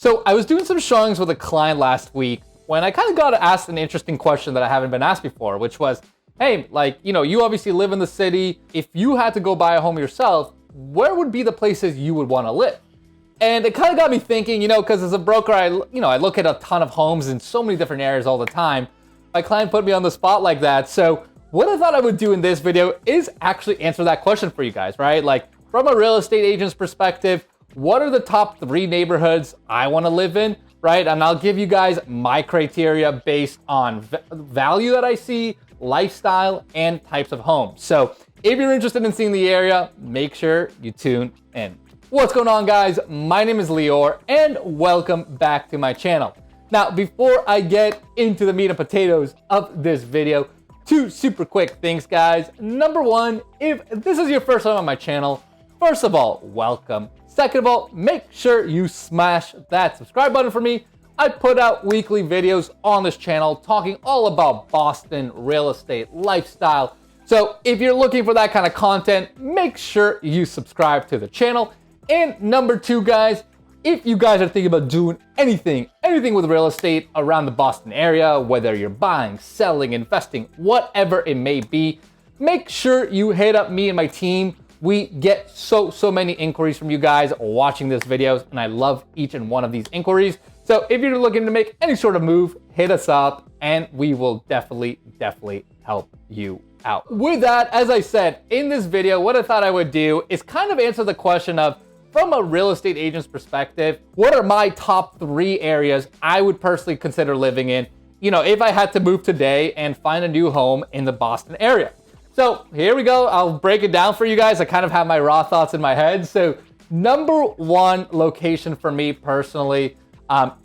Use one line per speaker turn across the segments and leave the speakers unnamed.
So I was doing some showings with a client last week when I kind of got asked an interesting question that I haven't been asked before, which was, hey, like, you obviously live in the city. If you had to go buy a home yourself, where would be the places you would want to live? And it kind of got me thinking, because as a broker, I look at a ton of homes in so many different areas all the time. My client put me on the spot like that. So what I thought I would do in this video is actually answer that question for you guys, right? Like, from a real estate agent's perspective, what are the top 3 neighborhoods I want to live in, right? And I'll give you guys my criteria based on value that I see, lifestyle, and types of homes. So if you're interested in seeing the area, make sure you tune in. What's going on, guys? My name is Lior, and welcome back to my channel. Now, before I get into the meat and potatoes of this video, 2 super quick things, guys. Number 1, if this is your first time on my channel, first of all, welcome. Second of all, make sure you smash that subscribe button for me. I put out weekly videos on this channel talking all about Boston, real estate, lifestyle. So if you're looking for that kind of content, make sure you subscribe to the channel. And number 2, guys, if you guys are thinking about doing anything with real estate around the Boston area, whether you're buying, selling, investing, whatever it may be, make sure you hit up me and my team. We get so many inquiries from you guys watching these videos, and I love each and one of these inquiries. So if you're looking to make any sort of move, hit us up and we will definitely help you out. With that, as I said, in this video, what I thought I would do is kind of answer the question of, from a real estate agent's perspective, what are my top 3 areas I would personally consider living in, if I had to move today and find a new home in the Boston area. So here we go. I'll break it down for you guys. I kind of have my raw thoughts in my head. So number 1 location for me personally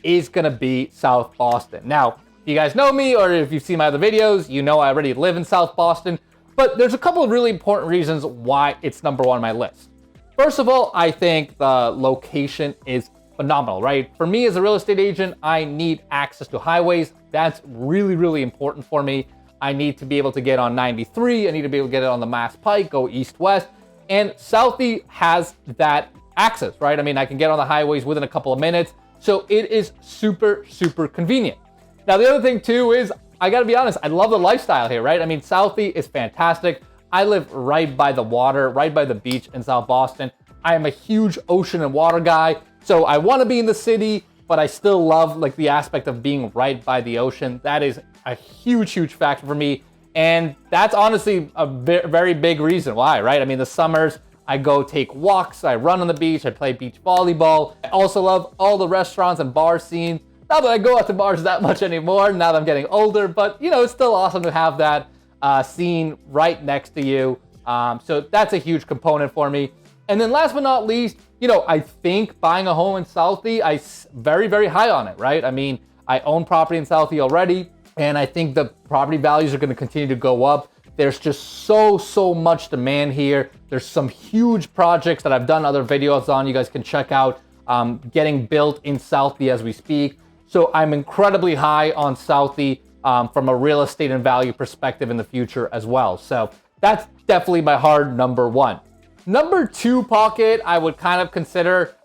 is going to be South Boston. Now, if you guys know me or if you've seen my other videos, I already live in South Boston, but there's a couple of really important reasons why it's number 1 on my list. First of all, I think the location is phenomenal, right? For me as a real estate agent, I need access to highways. That's really important for me. I need to be able to get on 93. I need to be able to get it on the Mass Pike, go east-west. And Southie has that access, right? I mean, I can get on the highways within a couple of minutes. So it is super convenient. Now, the other thing too is, I gotta be honest, I love the lifestyle here, right? I mean, Southie is fantastic. I live right by the water, right by the beach in South Boston. I am a huge ocean and water guy. So I wanna be in the city, but I still love like the aspect of being right by the ocean. That is a huge factor for me. And that's honestly a very big reason why, right? I mean, the summers, I go take walks, I run on the beach, I play beach volleyball. I also love all the restaurants and bar scene. Not that I go out to bars that much anymore now that I'm getting older, but it's still awesome to have that scene right next to you. So that's a huge component for me. And then last but not least, I think buying a home in Southie, I'm very high on it, right? I mean, I own property in Southie already. And I think the property values are going to continue to go up. There's just so much demand here. There's some huge projects that I've done other videos on. You guys can check out getting built in Southie as we speak. So I'm incredibly high on Southie from a real estate and value perspective in the future as well. So that's definitely my hard number 1. Number 2 pocket I would kind of consider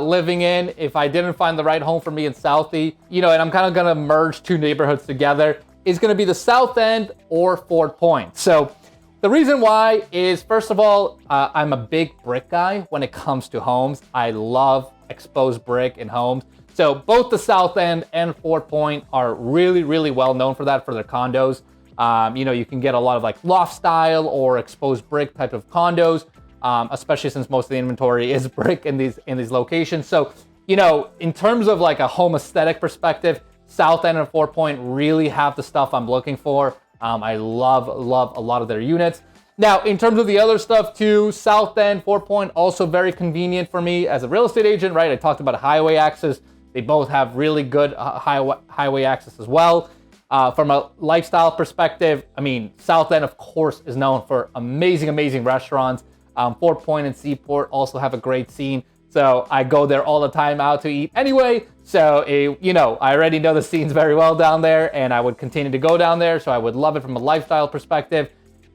living in if I didn't find the right home for me in Southie, and I'm kind of going to merge 2 neighborhoods together, is going to be the South End or Fort Point. So the reason why is, first of all, I'm a big brick guy when it comes to homes. I love exposed brick in homes. So both the South End and Fort Point are really well known for that, for their condos. You can get a lot of like loft style or exposed brick type of condos. Especially since most of the inventory is brick in these locations. So, in terms of like a home aesthetic perspective, South End and Fort Point really have the stuff I'm looking for. I love a lot of their units. Now, in terms of the other stuff too, South End, Fort Point, also very convenient for me as a real estate agent, right? I talked about highway access. They both have really good highway access as well. From a lifestyle perspective, I mean, South End, of course, is known for amazing restaurants. Fort Point and Seaport also have a great scene. So I go there all the time out to eat anyway. So, I already know the scenes very well down there and I would continue to go down there. So I would love it from a lifestyle perspective.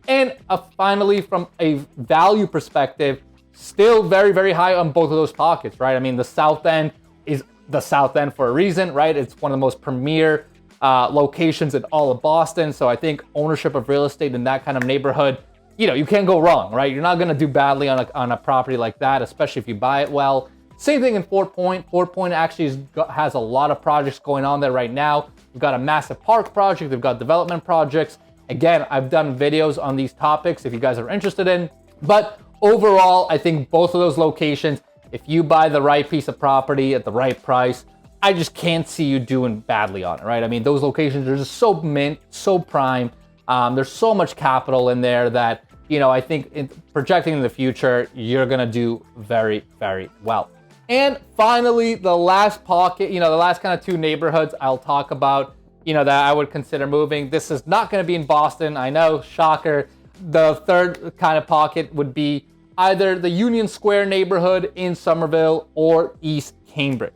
And finally, from a value perspective, still very high on both of those pockets, right? I mean, the South End is the South End for a reason, right? It's one of the most premier locations in all of Boston. So I think ownership of real estate in that kind of neighborhood, you can't go wrong, right? You're not going to do badly on a property like that, especially if you buy it well. Same thing in Fort Point. Fort Point actually has a lot of projects going on there right now. We've got a massive park project. They've got development projects. Again, I've done videos on these topics if you guys are interested in. But overall, I think both of those locations, if you buy the right piece of property at the right price, I just can't see you doing badly on it, right? I mean, those locations are just so mint, so prime. There's so much capital in there that, I think projecting in the future, you're going to do very, very well. And finally, the last pocket, the last kind of two neighborhoods I'll talk about, that I would consider moving. This is not going to be in Boston. I know, shocker. The third kind of pocket would be either the Union Square neighborhood in Somerville or East Cambridge.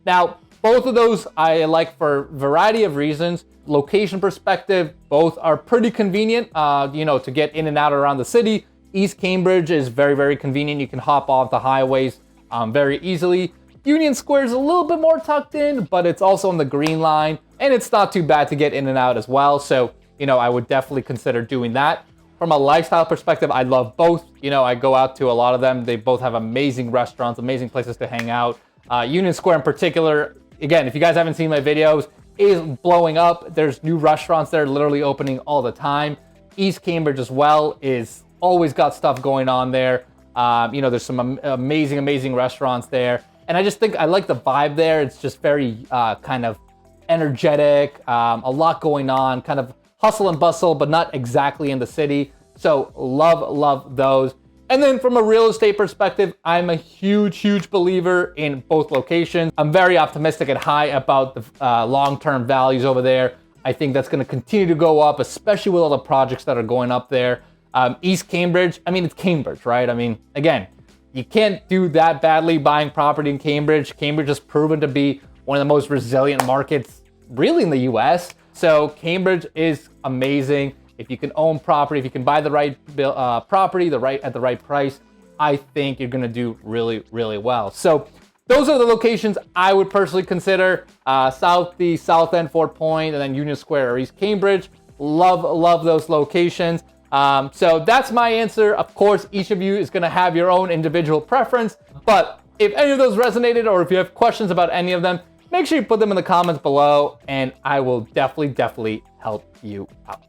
Now, both of those I like for a variety of reasons. Location perspective, both are pretty convenient, to get in and out around the city. East Cambridge is very, very convenient. You can hop off the highways very easily. Union Square is a little bit more tucked in, but it's also on the Green Line, and it's not too bad to get in and out as well. So, I would definitely consider doing that. From a lifestyle perspective, I love both. I go out to a lot of them. They both have amazing restaurants, amazing places to hang out. Union Square in particular, again, if you guys haven't seen my videos, is blowing up. There's new restaurants there literally opening all the time. East Cambridge as well is always got stuff going on there. There's some amazing restaurants there. And I just think I like the vibe there. It's just very kind of energetic, a lot going on, kind of hustle and bustle, but not exactly in the city. So love those. And then from a real estate perspective, I'm a huge believer in both locations. I'm very optimistic and high about the long-term values over there. I think that's going to continue to go up, especially with all the projects that are going up there. East Cambridge, it's Cambridge, right? Again, you can't do that badly buying property in Cambridge. Cambridge has proven to be one of the most resilient markets really in the US. So Cambridge is amazing. If you can own property, if you can buy the right property at the right price, I think you're going to do really well. So those are the locations I would personally consider. The South End, Fort Point, and then Union Square or East Cambridge. Love those locations. So that's my answer. Of course, each of you is going to have your own individual preference, but if any of those resonated or if you have questions about any of them, make sure you put them in the comments below and I will definitely help you out.